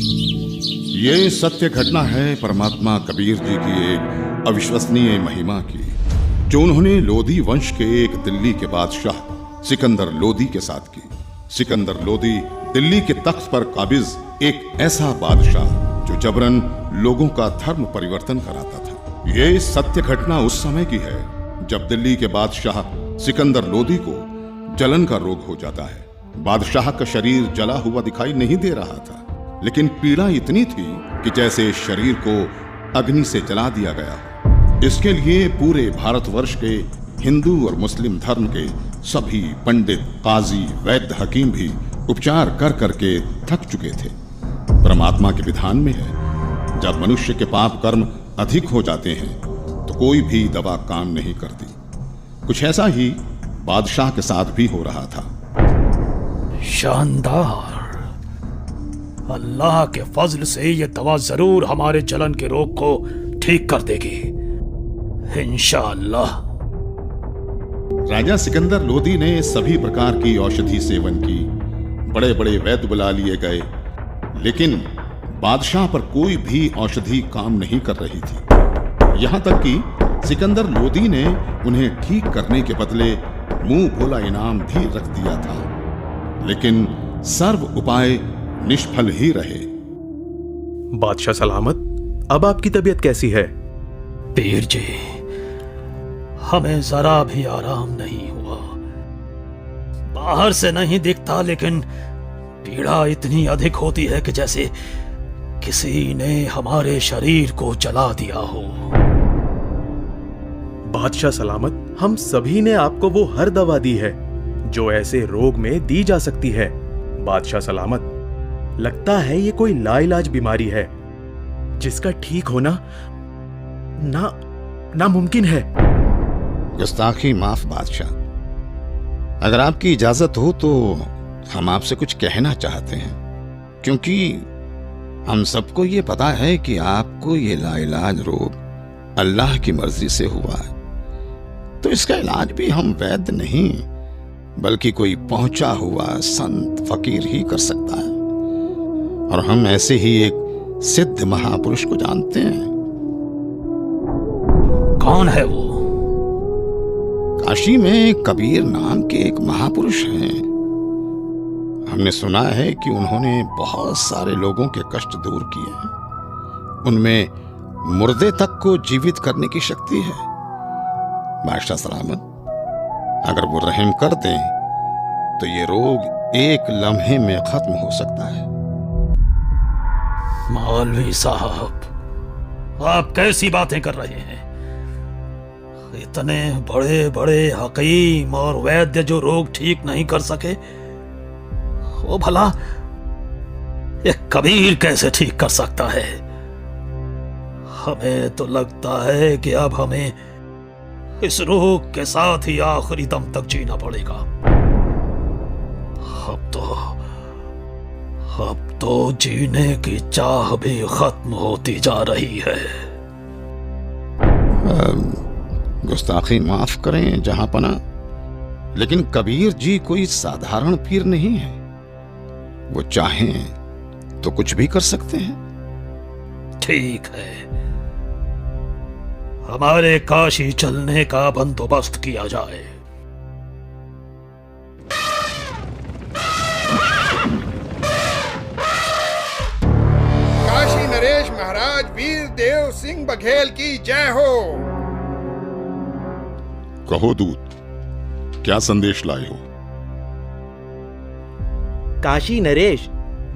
ये सत्य घटना है परमात्मा कबीर जी की एक अविश्वसनीय महिमा की, जो उन्होंने लोदी वंश के एक दिल्ली के बादशाह सिकंदर लोदी के साथ की। सिकंदर लोदी दिल्ली के तख्त पर काबिज एक ऐसा बादशाह जो जबरन लोगों का धर्म परिवर्तन कराता था। ये सत्य घटना उस समय की है जब दिल्ली के बादशाह सिकंदर लोदी को जलन का रोग हो जाता है। बादशाह का शरीर जला हुआ दिखाई नहीं दे रहा था, लेकिन पीड़ा इतनी थी कि जैसे शरीर को अग्नि से जला दिया गया हो। इसके लिए पूरे भारतवर्ष के हिंदू और मुस्लिम धर्म के सभी पंडित, काजी, वैद्य, हकीम भी उपचार कर करके थक चुके थे। परमात्मा के विधान में है, जब मनुष्य के पाप कर्म अधिक हो जाते हैं तो कोई भी दवा काम नहीं करती। कुछ ऐसा ही बादशाह के साथ भी हो रहा था। शानदार। अल्लाह के फजल से ये दवा जरूर हमारे जलन के रोग को ठीक कर देगी, इंशाअल्लाह। राजा सिकंदर लोदी ने सभी प्रकार की औषधि सेवन की, बड़े बड़े वैद्य बुला लिए गए, लेकिन बादशाह पर कोई भी औषधि काम नहीं कर रही थी। यहां तक कि सिकंदर लोदी ने उन्हें ठीक करने के बदले मुंह भोला इनाम भी रख दिया था, लेकिन सर्व उपाय निष्फल ही रहे। बादशाह सलामत, अब आपकी तबीयत कैसी है? पीर जी, हमें जरा भी आराम नहीं हुआ। बाहर से नहीं दिखता, लेकिन पीड़ा इतनी अधिक होती है कि जैसे किसी ने हमारे शरीर को जला दिया हो। बादशाह सलामत, हम सभी ने आपको वो हर दवा दी है जो ऐसे रोग में दी जा सकती है। बादशाह सलामत, लगता है ये कोई लाइलाज बीमारी है जिसका ठीक होना नामुमकिन है। गुस्ताखी माफ बादशाह, अगर आपकी इजाजत हो तो हम आपसे कुछ कहना चाहते हैं, क्योंकि हम सबको ये पता है कि आपको ये लाइलाज रोग अल्लाह की मर्जी से हुआ है, तो इसका इलाज भी हम वैद्य नहीं बल्कि कोई पहुंचा हुआ संत फकीर ही कर सकता है। और हम ऐसे ही एक सिद्ध महापुरुष को जानते हैं। कौन है वो? काशी में कबीर नाम के एक महापुरुष हैं। हमने सुना है कि उन्होंने बहुत सारे लोगों के कष्ट दूर किए हैं। उनमें मुर्दे तक को जीवित करने की शक्ति है। बादशाह सलामत, अगर वो रहम कर दें तो ये रोग एक लम्हे में खत्म हो सकता है। मौलवी साहब, आप कैसी बातें कर रहे हैं? इतने बड़े बड़े हकीम और वैद्य जो रोग ठीक नहीं कर सके, वो भला ये कबीर कैसे ठीक कर सकता है? हमें तो लगता है कि अब हमें इस रोग के साथ ही आखिरी दम तक जीना पड़ेगा। अब तो जीने की चाह भी खत्म होती जा रही है। गुस्ताखी माफ करें जहांपना, लेकिन कबीर जी कोई साधारण पीर नहीं है। वो चाहें तो कुछ भी कर सकते हैं। ठीक है, हमारे काशी चलने का बंदोबस्त किया जाए। काशी नरेश महाराज वीर देव सिंह बघेल की जय हो। कहो दूत, क्या संदेश लाए हो? काशी नरेश,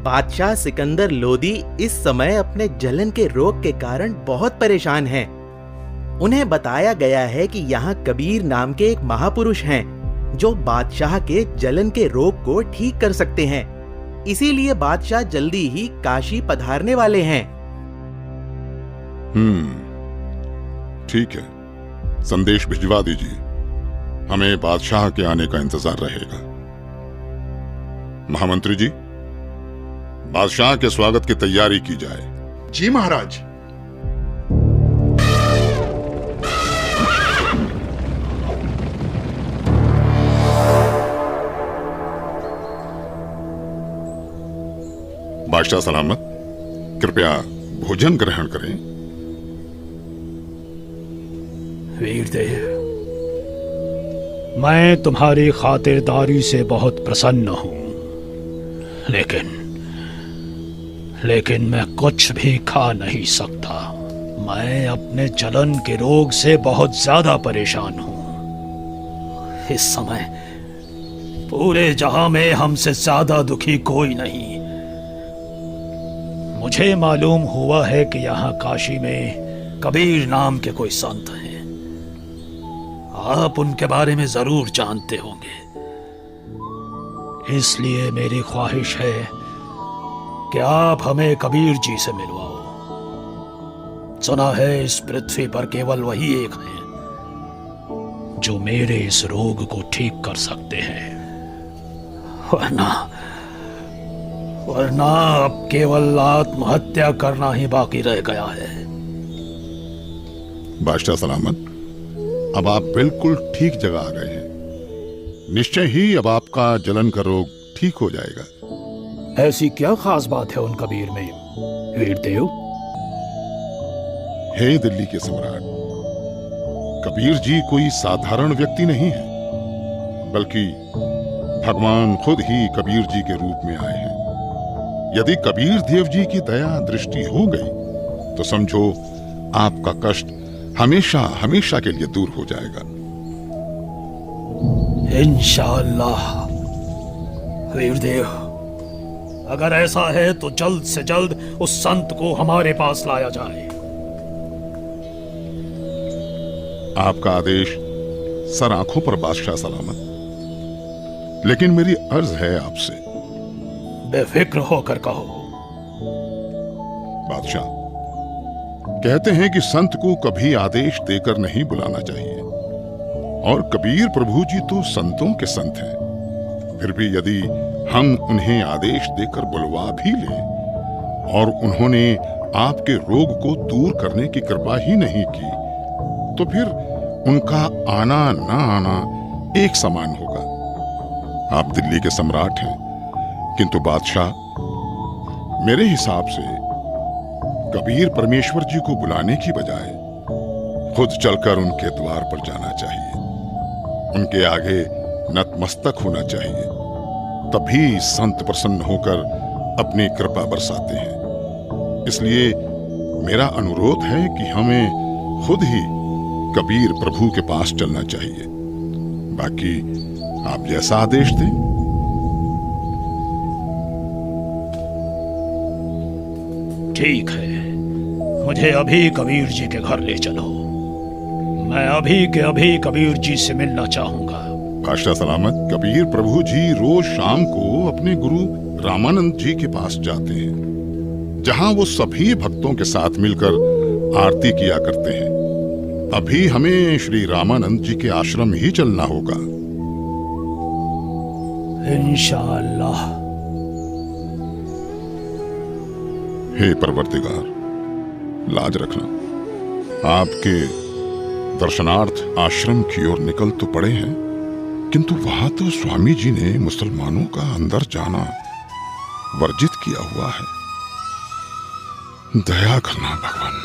बादशाह सिकंदर लोदी इस समय अपने जलन के रोग के कारण बहुत परेशान हैं। उन्हें बताया गया है कि यहाँ कबीर नाम के एक महापुरुष हैं जो बादशाह के जलन के रोग को ठीक कर सकते हैं। इसीलिए बादशाह जल्दी ही काशी पधारने वाले हैं। ठीक है, संदेश भिजवा दीजिए। हमें बादशाह के आने का इंतजार रहेगा। महामंत्री जी, बादशाह के स्वागत की तैयारी की जाए। जी महाराज। बादशाह सलामत, कृपया भोजन ग्रहण करें। वीरदेव, मैं तुम्हारी खातिरदारी से बहुत प्रसन्न हूं, लेकिन मैं कुछ भी खा नहीं सकता। मैं अपने जलन के रोग से बहुत ज्यादा परेशान हूं। इस समय पूरे जहां में हमसे ज्यादा दुखी कोई नहीं। मुझे मालूम हुआ है कि यहाँ काशी में कबीर नाम के कोई संत हैं। आप उनके बारे में जरूर जानते होंगे, इसलिए मेरी ख्वाहिश है कि आप हमें कबीर जी से मिलवाओ। सुना है इस पृथ्वी पर केवल वही एक हैं जो मेरे इस रोग को ठीक कर सकते हैं, वरना अब केवल आत्महत्या करना ही बाकी रह गया है। बादशाह सलामत, अब आप बिल्कुल ठीक जगह आ गए हैं। निश्चय ही अब आपका जलन का रोग ठीक हो जाएगा। ऐसी क्या खास बात है उन कबीर में, वीरदेव? हे दिल्ली के सम्राट, कबीर जी कोई साधारण व्यक्ति नहीं है, बल्कि भगवान खुद ही कबीर जी के रूप में आए हैं। यदि कबीर देव जी की दया दृष्टि हो गई तो समझो आपका कष्ट हमेशा हमेशा के लिए दूर हो जाएगा। इंशाअल्लाह। वीरदेव, अगर ऐसा है तो जल्द से जल्द उस संत को हमारे पास लाया जाए। आपका आदेश सर आंखों पर बादशाह सलामत। लेकिन मेरी अर्ज है आपसे। बेफिक्र होकर कहो। बादशाह, कहते हैं कि संत को कभी आदेश देकर नहीं बुलाना चाहिए, और कबीर प्रभु जी तो संतों के संत हैं। फिर भी यदि हम उन्हें आदेश देकर बुलवा भी लें और उन्होंने आपके रोग को दूर करने की कृपा ही नहीं की, तो फिर उनका आना ना आना एक समान होगा। आप दिल्ली के सम्राट हैं, किंतु बादशाह, मेरे हिसाब से कबीर परमेश्वर जी को बुलाने की बजाय खुद चलकर उनके द्वार पर जाना चाहिए, उनके आगे नतमस्तक होना चाहिए। तभी संत प्रसन्न होकर अपनी कृपा बरसाते हैं। इसलिए मेरा अनुरोध है कि हमें खुद ही कबीर प्रभु के पास चलना चाहिए। बाकी आप जैसा आदेश दें। ठीक है, मुझे अभी कबीर जी के घर ले चलो। मैं अभी के अभी कबीर जी से मिलना चाहूंगा। बादशाह सलामत, कबीर प्रभु जी रोज शाम को अपने गुरु रामानंद जी के पास जाते हैं, जहां वो सभी भक्तों के साथ मिलकर आरती किया करते हैं। अभी हमें श्री रामानंद जी के आश्रम ही चलना होगा। इंशाअल्लाह। हे परवरदिगार, लाज रखना। आपके दर्शनार्थ आश्रम की ओर निकल तो पड़े हैं, किंतु वहां तो स्वामी जी ने मुसलमानों का अंदर जाना वर्जित किया हुआ है। दया करना भगवान।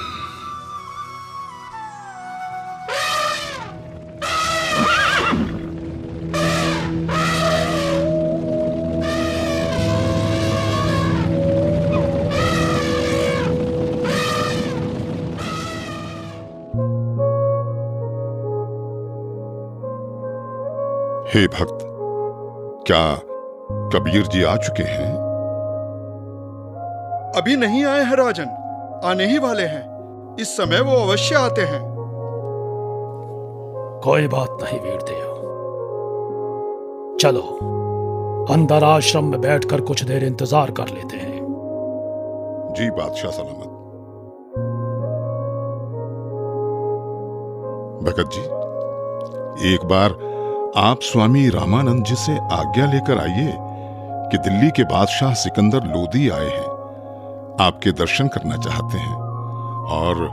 हे भक्त, क्या कबीर जी आ चुके हैं? अभी नहीं आए हैं राजन, आने ही वाले हैं। इस समय वो अवश्य आते हैं। कोई बात नहीं वीरदेव, चलो अंदर आश्रम में बैठकर कुछ देर इंतजार कर लेते हैं। जी बादशाह सलामत। भगत जी, एक बार आप स्वामी रामानंद जी से आज्ञा लेकर आइए कि दिल्ली के बादशाह सिकंदर लोदी आए हैं, आपके दर्शन करना चाहते हैं और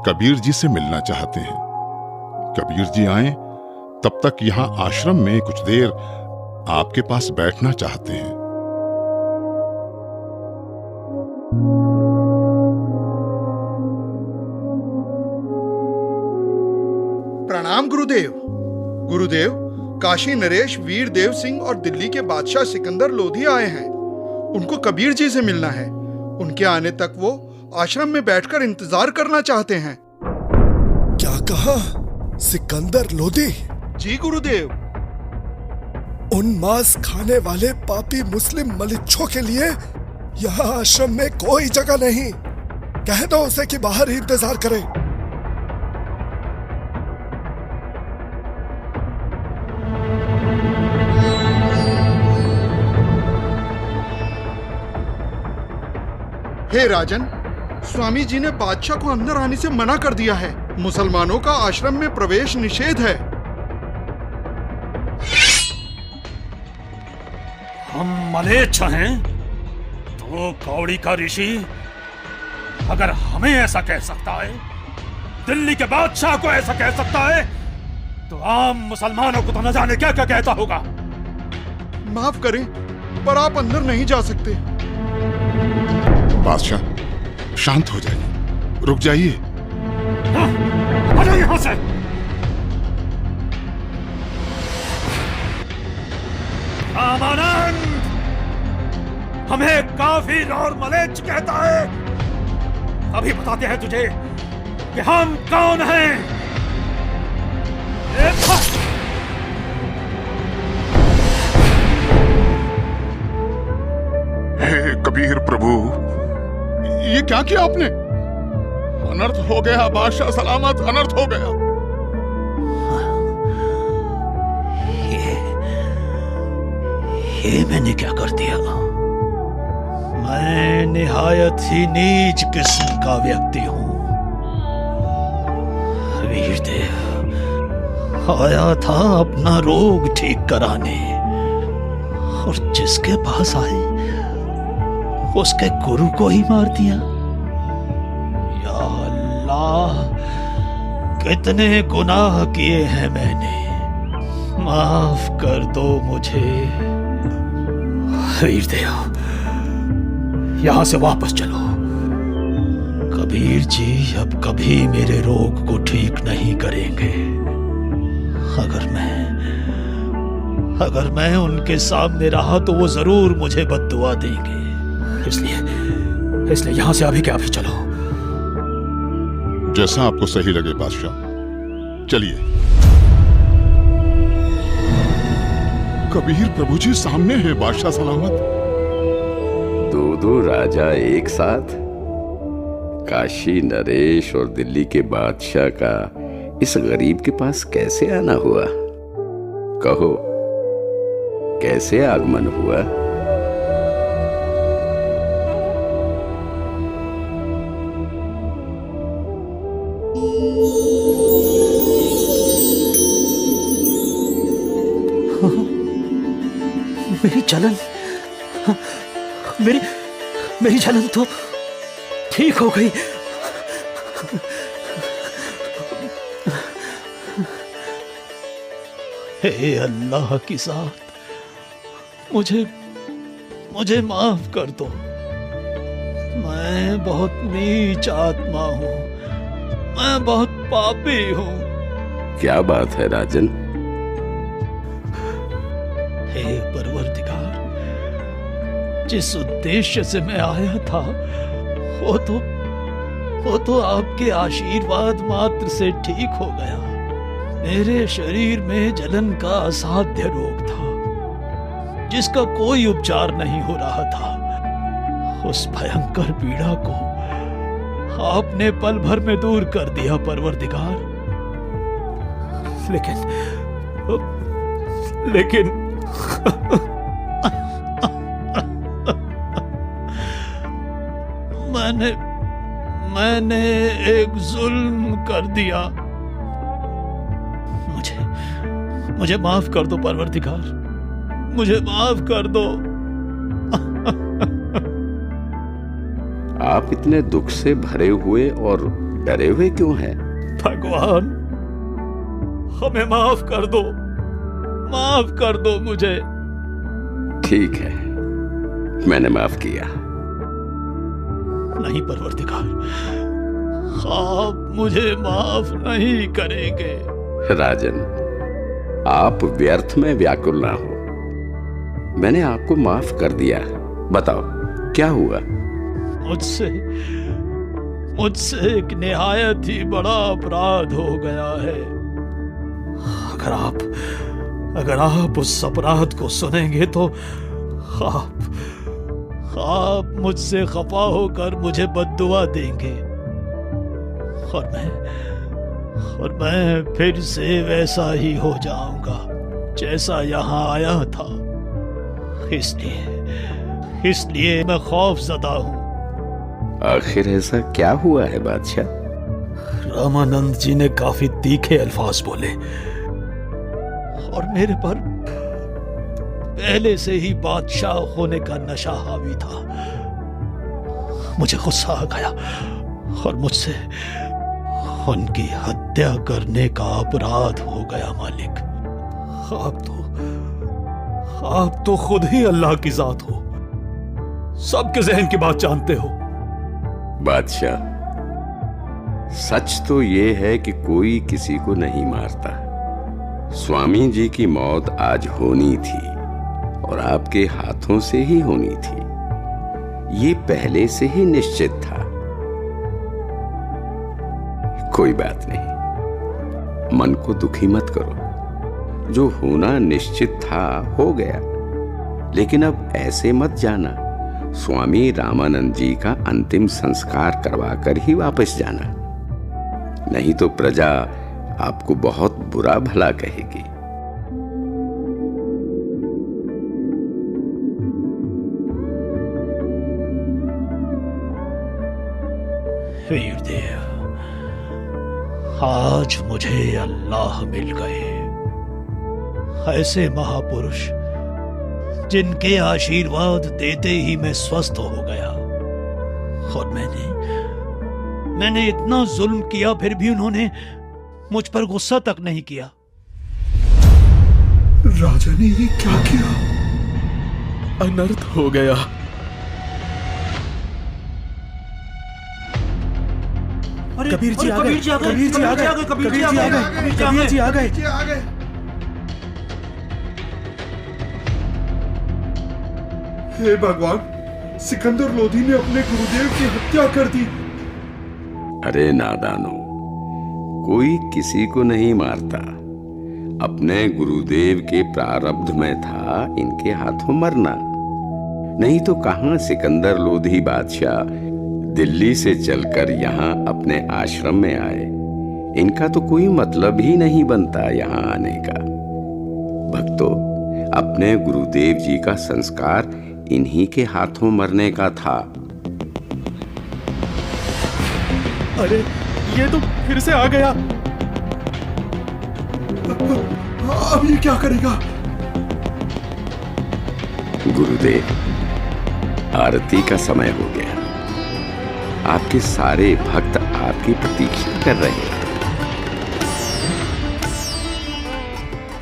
कबीर जी से मिलना चाहते हैं। कबीर जी आए तब तक यहां आश्रम में कुछ देर आपके पास बैठना चाहते हैं। प्रणाम गुरुदेव। गुरुदेव, काशी नरेश वीर देव सिंह और दिल्ली के बादशाह सिकंदर लोधी आए हैं। उनको कबीर जी से मिलना है। उनके आने तक वो आश्रम में बैठकर इंतजार करना चाहते हैं। क्या कहा? सिकंदर लोधी? जी गुरुदेव। उन मांस खाने वाले पापी मुस्लिम मलिच्छों के लिए यहाँ आश्रम में कोई जगह नहीं। कह दो उसे कि बाहर ही इंतजार करे। हे राजन, स्वामी जी ने बादशाह को अंदर आने से मना कर दिया है। मुसलमानों का आश्रम में प्रवेश निषेध है। हम मलेच्छ हैं तो कौड़ी का ऋषि अगर हमें ऐसा कह सकता है, दिल्ली के बादशाह को ऐसा कह सकता है, तो आम मुसलमानों को तो न जाने क्या क्या कहता होगा। माफ करें, पर आप अंदर नहीं जा सकते। बादशाह शांत हो जाइए, रुक जाइए। हटो यहां से। रामानंद हमें काफिर और मलेच्छ कहता है। अभी बताते हैं तुझे कि हम कौन हैं। हे कबीर प्रभु, ये क्या किया आपने? अनर्थ हो गया बादशाह सलामत, अनर्थ हो गया। ये मैंने क्या कर दिया? मैं निहायत ही नीच किस्म का व्यक्ति हूं। वीरदेव आया था अपना रोग ठीक कराने, और जिसके पास आए उसके गुरु को ही मार दिया। या अल्लाह, कितने गुनाह किए हैं मैंने, माफ कर दो मुझे। वीरदेव, यहां से वापस चलो। कबीर जी अब कभी मेरे रोग को ठीक नहीं करेंगे। अगर मैं उनके सामने रहा तो वो जरूर मुझे बद्दुआ देंगे। इसलिए यहां से अभी के अभी चलो। जैसा आपको सही लगे बादशाह, चलिए। कबीर प्रभु जी सामने है बादशाह सलामत। दो राजा एक साथ? काशी नरेश और दिल्ली के बादशाह का इस गरीब के पास कैसे आना हुआ? कहो, कैसे आगमन हुआ? मेरी जलन मेरी जलन तो ठीक हो गई। हे अल्लाह की साथ, मुझे माफ कर दो। मैं बहुत नीच आत्मा हूं, मैं बहुत पापी हूं। क्या बात है राजन? हे परवरदिगार, जिस उद्देश्य से मैं आया था वो तो आपके आशीर्वाद मात्र से ठीक हो गया। मेरे शरीर में जलन का असाध्य रोग था, जिसका कोई उपचार नहीं हो रहा था। उस भयंकर पीड़ा को आपने पल भर में दूर कर दिया परवरदिगार। लेकिन मैंने एक जुल्म कर दिया। मुझे माफ कर दो परवरदिगार, मुझे माफ कर दो। आप इतने दुख से भरे हुए और डरे हुए क्यों हैं? भगवान, हमें माफ कर दो, माफ कर दो मुझे। ठीक है, मैंने माफ किया। नहीं परवरदिगार, आप मुझे माफ नहीं करेंगे। राजन, आप व्यर्थ में व्याकुल ना हो। मैंने आपको माफ कर दिया। बताओ क्या हुआ? मुझसे एक निहायत ही बड़ा अपराध हो गया है। अगर आप उस अपराध को सुनेंगे तो आप मुझसे खफा होकर मुझे बद्दुआ देंगे और मैं फिर से वैसा ही हो जाऊंगा जैसा यहाँ आया था। इसलिए मैं खौफजदा हूँ। आखिर ऐसा क्या हुआ है बादशाह? रामानंद जी ने काफी तीखे अल्फाज बोले और मेरे पर पहले से ही बादशाह होने का नशा हावी था। मुझे गुस्सा आ गया और मुझसे उनकी हत्या करने का अपराध हो गया। मालिक, आप तो खुद ही अल्लाह की जात हो, सबके जहन की बात जानते हो। बादशाह, सच तो ये है कि कोई किसी को नहीं मारता। स्वामी जी की मौत आज होनी थी और आपके हाथों से ही होनी थी। ये पहले से ही निश्चित था। कोई बात नहीं, मन को दुखी मत करो। जो होना निश्चित था हो गया। लेकिन अब ऐसे मत जाना, स्वामी रामानंद जी का अंतिम संस्कार करवाकर ही वापस जाना, नहीं तो प्रजा आपको बहुत बुरा भला कहेगी। वीरदेव, आज मुझे अल्लाह मिल गए, ऐसे महापुरुष जिनके आशीर्वाद देते ही मैं स्वस्थ हो गया। और मैंने इतना जुल्म किया, फिर भी उन्होंने मुझ पर गुस्सा तक नहीं किया। राजा ने ये क्या किया? अनर्थ हो गया। कबीर जी आ गए। कबीर जी आ गए। कबीर जी आ गए। कबीर जी आ गए। हे भगवान, सिकंदर लोधी ने अपने गुरुदेव की हत्या कर दी। अरे नादानो, कोई किसी को नहीं मारता। अपने गुरुदेव के प्रारब्ध में था इनके हाथों मरना। नहीं तो कहां सिकंदर लोधी बादशाह दिल्ली से चलकर यहाँ अपने आश्रम में आए। इनका तो कोई मतलब ही नहीं बनता यहाँ आने का। भक्तों, अपने गुरुदेव जी का संस्कार इन्हीं के हाथों मरने का था। अरे ये तो फिर से आ गया। अब ये क्या करेगा? गुरुदेव, आरती का समय हो गया। आपके सारे भक्त आपकी प्रतीक्षा कर रहे हैं।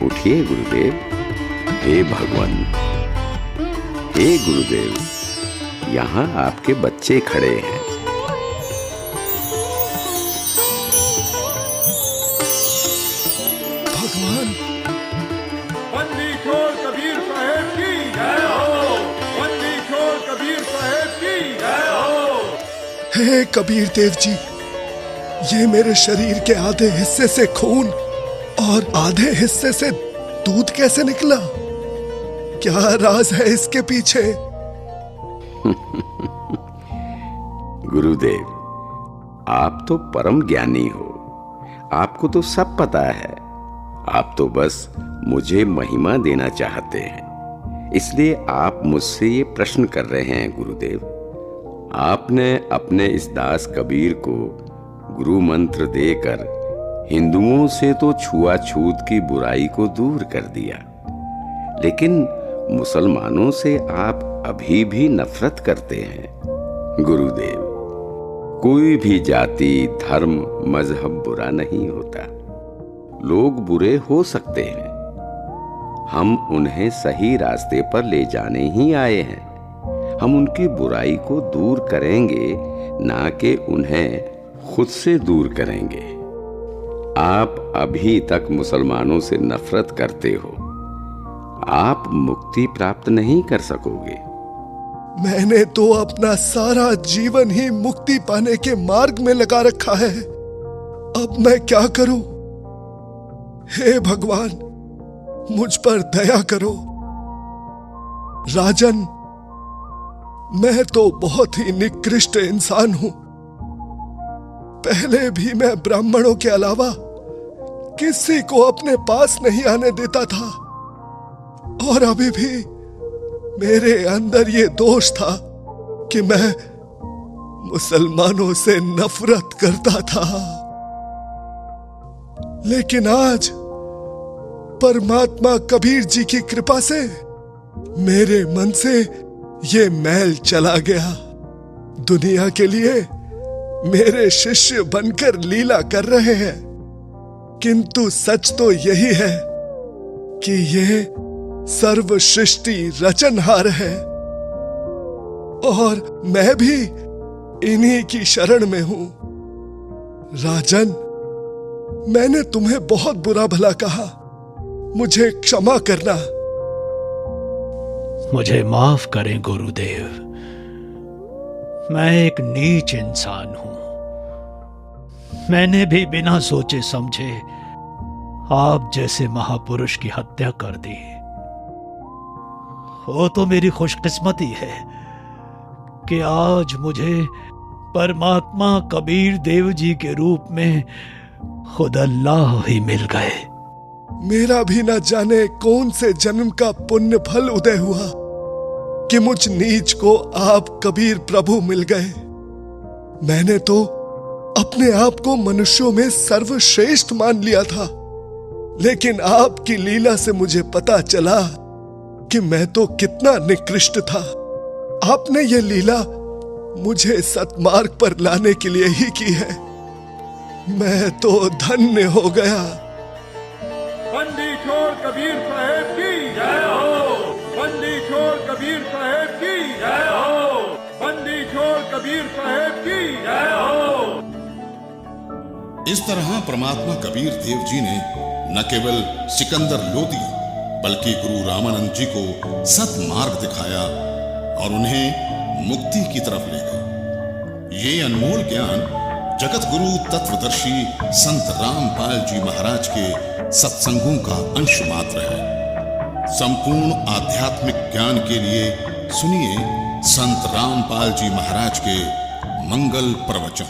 उठिए गुरुदेव। हे भगवान, हे गुरुदेव, यहाँ आपके बच्चे खड़े हैं। भगवान, बंदी छोड़ कबीर साहेब की जय हो। बंदी छोड़ कबीर साहेब की जय हो। हे कबीर देव जी, ये मेरे शरीर के आधे हिस्से से खून और आधे हिस्से से दूध कैसे निकला? क्या राज है इसके पीछे? गुरुदेव, आप तो परम ज्ञानी हो, आपको तो सब पता है। आप तो बस मुझे महिमा देना चाहते हैं, इसलिए आप मुझसे ये प्रश्न कर रहे हैं। गुरुदेव, आपने अपने इस दास कबीर को गुरु मंत्र देकर हिंदुओं से तो छुआछूत की बुराई को दूर कर दिया, लेकिन मुसलमानों से आप अभी भी नफरत करते हैं। गुरुदेव, कोई भी जाति, धर्म, मजहब बुरा नहीं होता। लोग बुरे हो सकते हैं, हम उन्हें सही रास्ते पर ले जाने ही आए हैं। हम उनकी बुराई को दूर करेंगे, ना कि उन्हें खुद से दूर करेंगे। आप अभी तक मुसलमानों से नफरत करते हो, आप मुक्ति प्राप्त नहीं कर सकोगे। मैंने तो अपना सारा जीवन ही मुक्ति पाने के मार्ग में लगा रखा है। अब मैं क्या करूं? हे भगवान, मुझ पर दया करो। राजन, मैं तो बहुत ही निकृष्ट इंसान हूं। पहले भी मैं ब्राह्मणों के अलावा किसी को अपने पास नहीं आने देता था, और अभी भी मेरे अंदर ये दोष था कि मैं मुसलमानों से नफरत करता था। लेकिन आज परमात्मा कबीर जी की कृपा से मेरे मन से ये मैल चला गया। दुनिया के लिए मेरे शिष्य बनकर लीला कर रहे हैं, किंतु सच तो यही है कि ये सर्व सृष्टि रचनहार है, और मैं भी इन्हीं की शरण में हूं। राजन, मैंने तुम्हें बहुत बुरा भला कहा, मुझे क्षमा करना। मुझे माफ करें गुरुदेव, मैं एक नीच इंसान हूं। मैंने भी बिना सोचे समझे आप जैसे महापुरुष की हत्या कर दी। वो तो मेरी खुशकिस्मती है कि आज मुझे परमात्मा कबीर देव जी के रूप में खुद अल्लाह ही मिल गए। मेरा भी न जाने कौन से जन्म का पुण्य फल उदय हुआ कि मुझ नीच को आप कबीर प्रभु मिल गए। मैंने तो अपने आप को मनुष्यों में सर्वश्रेष्ठ मान लिया था, लेकिन आपकी लीला से मुझे पता चला कि मैं तो कितना निकृष्ट था। आपने ये लीला मुझे सतमार्ग पर लाने के लिए ही की है। मैं तो धन्य हो गया। बंदी छोड़ कबीर साहेब की जय हो। बंदी छोड़ कबीर साहेब की जय हो। बंदी छोड़ कबीर साहेब की जय हो। इस तरह परमात्मा कबीर देव जी ने न केवल सिकंदर लोदी बल्कि गुरु रामानंद जी को सतमार्ग दिखाया और उन्हें मुक्ति की तरफ ले गए। ये अनमोल ज्ञान जगत गुरु तत्वदर्शी संत रामपाल जी महाराज के सत्संगों का अंश मात्र है। संपूर्ण आध्यात्मिक ज्ञान के लिए सुनिए संत रामपाल जी महाराज के मंगल प्रवचन।